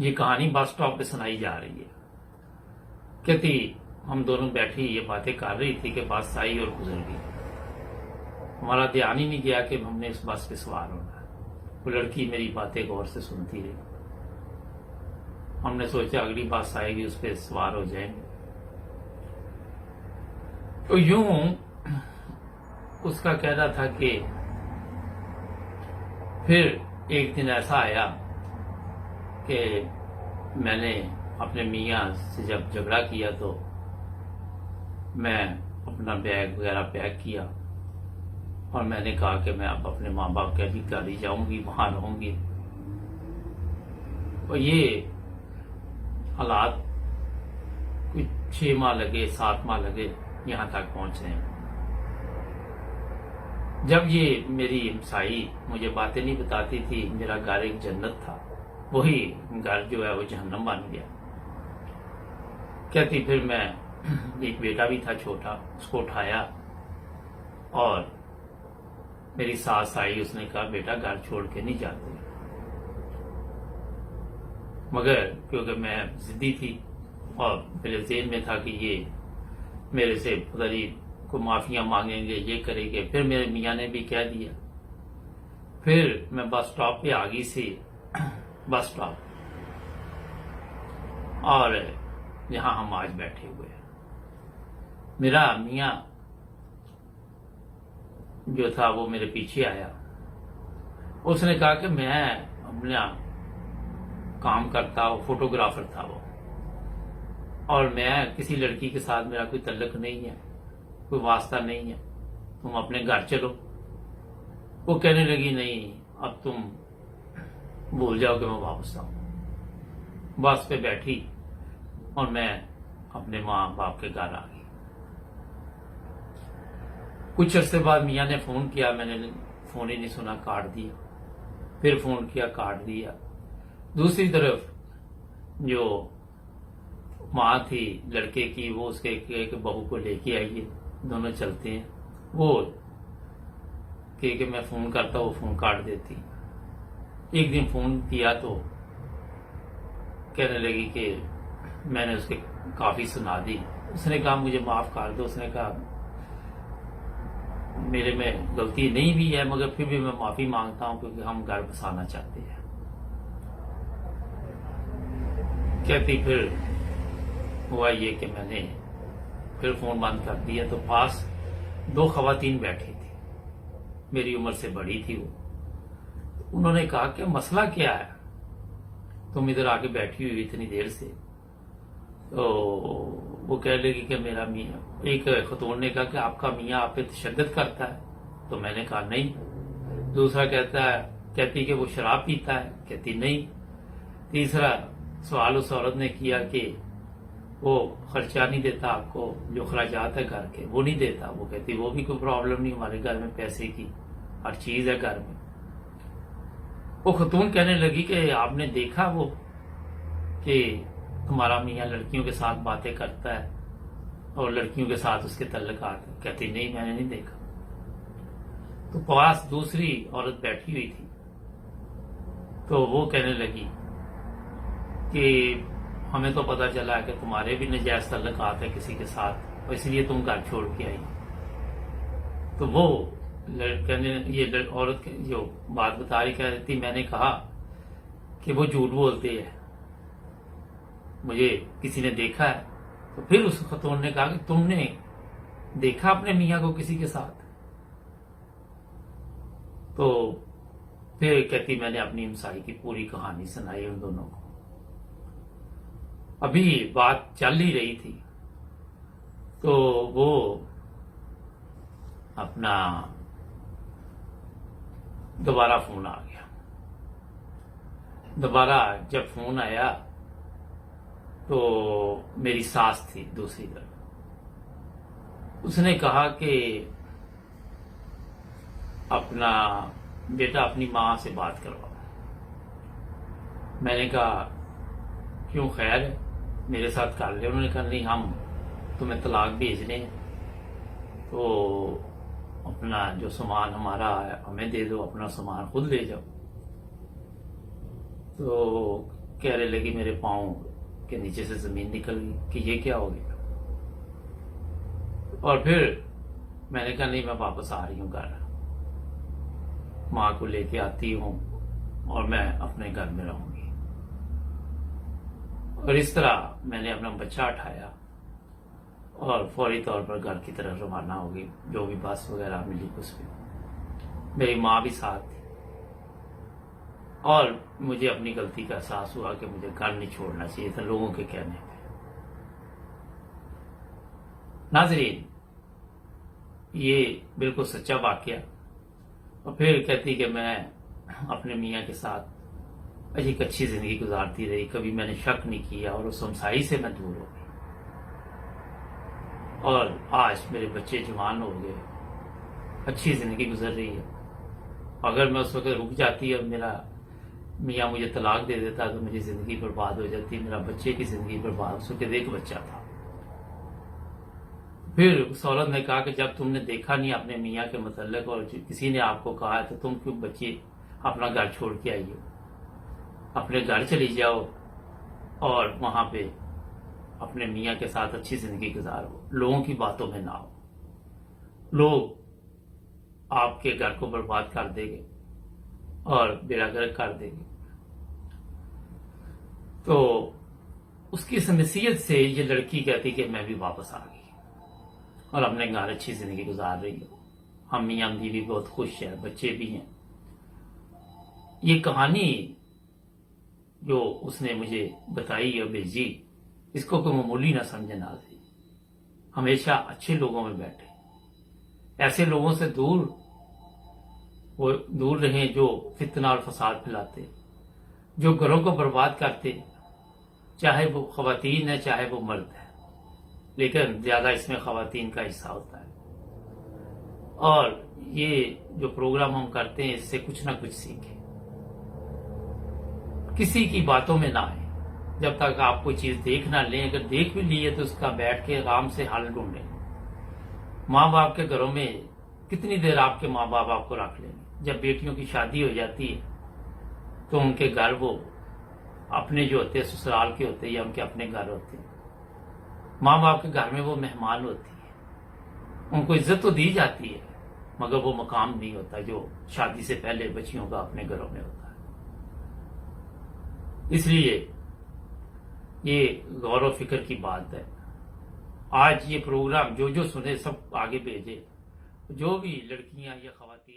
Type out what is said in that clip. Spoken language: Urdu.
یہ کہانی بس سٹاپ پہ سنائی جا رہی ہے. کہتی ہم دونوں بیٹھی یہ باتیں کر رہی تھی کہ بس آئی اور گزر گئی. ہمارا دھیان ہی نہیں گیا کہ ہم نے اس بس پہ سوار ہونا ہے. وہ لڑکی میری باتیں غور سے سنتی رہی. ہم نے سوچا اگلی بس آئے گی اس پہ سوار ہو جائیں گے. تو یوں اس کا کہنا تھا کہ پھر ایک دن ایسا آیا کہ میں نے اپنے میاں سے جب جھگڑا کیا تو میں اپنا بیگ وغیرہ پیک کیا اور میں نے کہا کہ میں اب اپنے ماں باپ کے بھی گھر ہی جاؤں گی, وہاں رہوں گی. اور یہ حالات کچھ 6 ماہ لگے, 7 ماہ لگے یہاں تک پہنچنے ہیں. جب یہ میری ہمسائی مجھے باتیں نہیں بتاتی تھی, میرا گھر ایک جنت تھا, وہی گھر جو ہے وہ جہنم بن گیا. کہتی پھر میں ایک بیٹا بھی تھا چھوٹا, اس کو اٹھایا اور میری ساس آئی, اس نے کہا بیٹا گھر چھوڑ کے نہیں جاتے. مگر کیونکہ میں ضدی تھی اور میرے ذہن میں تھا کہ یہ میرے سے پتہ نہیں کو معافیاں مانگیں گے, یہ کریں گے. پھر میرے میاں نے بھی کہہ دیا. پھر میں بس سٹاپ پہ آ گئی سی, بس سٹاپ, اور یہاں ہم آج بیٹھے ہوئے ہیں. میرا میاں جو تھا وہ میرے پیچھے آیا. اس نے کہا کہ میں اپنا کام کرتا ہوں, فوٹوگرافر تھا وہ, اور میں کسی لڑکی کے ساتھ میرا کوئی تعلق نہیں ہے, کوئی واسطہ نہیں ہے, تم اپنے گھر چلو. وہ کہنے لگی نہیں اب تم بھول جاؤ کہ میں واپس آؤں. بس پہ بیٹھی اور میں اپنے ماں باپ کے گھر آ گئی. کچھ عرصے بعد میاں نے فون کیا, میں نے فون ہی نہیں سنا, کاٹ دیا. پھر فون کیا, کاٹ دیا. دوسری طرف جو ماں تھی لڑکے کی, وہ اس کے بہو کو لے کے آئیے, دونوں چلتے ہیں. وہ کہ میں فون کرتا, وہ فون کاٹ دیتی. ایک دن فون کیا تو کہنے لگی کہ میں نے اس کے کافی سنا دی. اس نے کہا مجھے معاف کر دو. اس نے کہا میرے میں غلطی نہیں بھی ہے مگر پھر بھی میں معافی مانگتا ہوں کیونکہ ہم گھر بسانا چاہتے ہیں. کہتی پھر ہوا یہ کہ میں نے پھر فون بند کر دیا تو پاس 2 خواتین بیٹھی تھی, میری عمر سے بڑی تھی. وہ انہوں نے کہا کہ مسئلہ کیا ہے, تم ادھر آ کے بیٹھی ہوئی اتنی دیر سے. تو وہ کہہ لگی کہ میرا میاں, ایک خاتون نے کہا کہ آپ کا میاں آپ پہ تشدد کرتا ہے. تو میں نے کہا نہیں. دوسرا کہتی کہ وہ شراب پیتا ہے. کہتی نہیں. تیسرا سوال اس عورت نے کیا کہ وہ خرچہ نہیں دیتا آپ کو, جو اخراجات ہے گھر کے وہ نہیں دیتا. وہ کہتی وہ بھی کوئی پرابلم نہیں, ہمارے گھر میں پیسے کی ہر چیز ہے گھر میں. وہ خاتون کہنے لگی کہ آپ نے دیکھا وہ کہ تمہارا میاں لڑکیوں کے ساتھ باتیں کرتا ہے اور لڑکیوں کے ساتھ اس کے تعلقات ہیں. کہتی نہیں میں نے نہیں دیکھا. تو پاس دوسری عورت بیٹھی ہوئی تھی تو وہ کہنے لگی کہ ہمیں تو پتا چلا ہے کہ تمہارے بھی ناجائز تعلقات ہیں کسی کے ساتھ اور اس لیے تم گھر چھوڑ کے آئی. تو وہ یہ عورت جو بات بتا رہی کہہ رہی تھی, میں نے کہا کہ وہ جھوٹ بولتے ہیں, مجھے کسی نے دیکھا ہے. تو پھر اس خاتون نے کہا کہ تم نے دیکھا اپنے میاں کو کسی کے ساتھ؟ تو پھر کہتی میں نے اپنی ہمسائی کی پوری کہانی سنائی ان دونوں کو. ابھی بات چل ہی رہی تھی تو وہ اپنا دوبارہ فون آ گیا. دوبارہ جب فون آیا تو میری ساس تھی دوسری طرف. اس نے کہا کہ اپنا بیٹا اپنی ماں سے بات کروا. میں نے کہا کیوں, خیر ہے میرے ساتھ کر لے. انہوں نے کہا نہیں ہم تمہیں طلاق بھیجنے ہیں تو اپنا جو سامان ہمارا ہے ہمیں دے دو, اپنا سامان خود لے جاؤ. تو کہنے لگی میرے پاؤں کے نیچے سے زمین نکل گئی کہ یہ کیا ہو گیا. اور پھر میں نے کہا نہیں میں واپس آ رہی ہوں گھر، ماں کو لے کے آتی ہوں اور میں اپنے گھر میں رہوں گی. اور اس طرح میں نے اپنا بچہ اٹھایا اور فوری طور پر گھر کی طرف روانہ ہو گئی. جو بھی بس وغیرہ ملی اس میں میری ماں بھی ساتھ تھی، اور مجھے اپنی غلطی کا احساس ہوا کہ مجھے گھر نہیں چھوڑنا چاہیے تھا لوگوں کے کہنے پہ. ناظرین، یہ بالکل سچا واقعہ. اور پھر کہتی کہ میں اپنے میاں کے ساتھ ایک اچھی زندگی گزارتی رہی، کبھی میں نے شک نہیں کیا اور اس ہمسائی سے میں دور ہو گئی. اور آج میرے بچے جوان ہو گئے، اچھی زندگی گزر رہی ہے. اگر میں اس وقت رک جاتی اور میرا میاں مجھے طلاق دے دیتا تو میری زندگی برباد ہو جاتی، میرا بچے کی زندگی برباد. اس وقت ایک بچہ تھا. پھر اس عورت نے کہا کہ جب تم نے دیکھا نہیں اپنے میاں کے متعلق اور کسی نے آپ کو کہا تو تم کیوں بچے اپنا گھر چھوڑ کے آئی ہو؟ اپنے گھر چلی جاؤ اور وہاں پہ اپنے میاں کے ساتھ اچھی زندگی گزارو، لوگوں کی باتوں میں نہ آؤ. لوگ آپ کے گھر کو برباد کر دیں گے اور بیڑا گرک کر دیں گے. تو اس کی اس نصیحت سے یہ لڑکی کہتی کہ میں بھی واپس آ گئی اور اپنے گھر اچھی زندگی گزار رہی ہوں. ہم میاں بیوی بہت خوش ہیں، بچے بھی ہیں. یہ کہانی جو اس نے مجھے بتائی اور بھیجی، اس کو کوئی معمولی نہ سمجھے. ناظرین، ہمیشہ اچھے لوگوں میں بیٹھے، ایسے لوگوں سے دور رہیں جو فتنہ اور فساد پھیلاتے، جو گھروں کو برباد کرتے، چاہے وہ خواتین ہیں چاہے وہ مرد ہیں، لیکن زیادہ اس میں خواتین کا حصہ ہوتا ہے. اور یہ جو پروگرام ہم کرتے ہیں اس سے کچھ نہ کچھ سیکھیں. کسی کی باتوں میں نہ آئیں جب تک آپ کوئی چیز دیکھ نہ لیں. اگر دیکھ بھی لیے تو اس کا بیٹھ کے آرام سے حل ڈھونڈیں. ماں باپ کے گھروں میں کتنی دیر آپ کے ماں باپ آپ کو رکھ لیں گے؟ جب بیٹیوں کی شادی ہو جاتی ہے تو ان کے گھر وہ اپنے جو ہوتے ہیں سسرال کے ہوتے ہیں یا ان کے اپنے گھر ہوتے ہیں. ماں باپ کے گھر میں وہ مہمان ہوتی ہے، ان کو عزت تو دی جاتی ہے مگر وہ مقام نہیں ہوتا جو شادی سے پہلے بچیوں کا اپنے گھروں میں ہوتا ہے. اس لیے یہ غور و فکر کی بات ہے. آج یہ پروگرام جو سنے سب آگے بھیجے، جو بھی لڑکیاں یا خواتین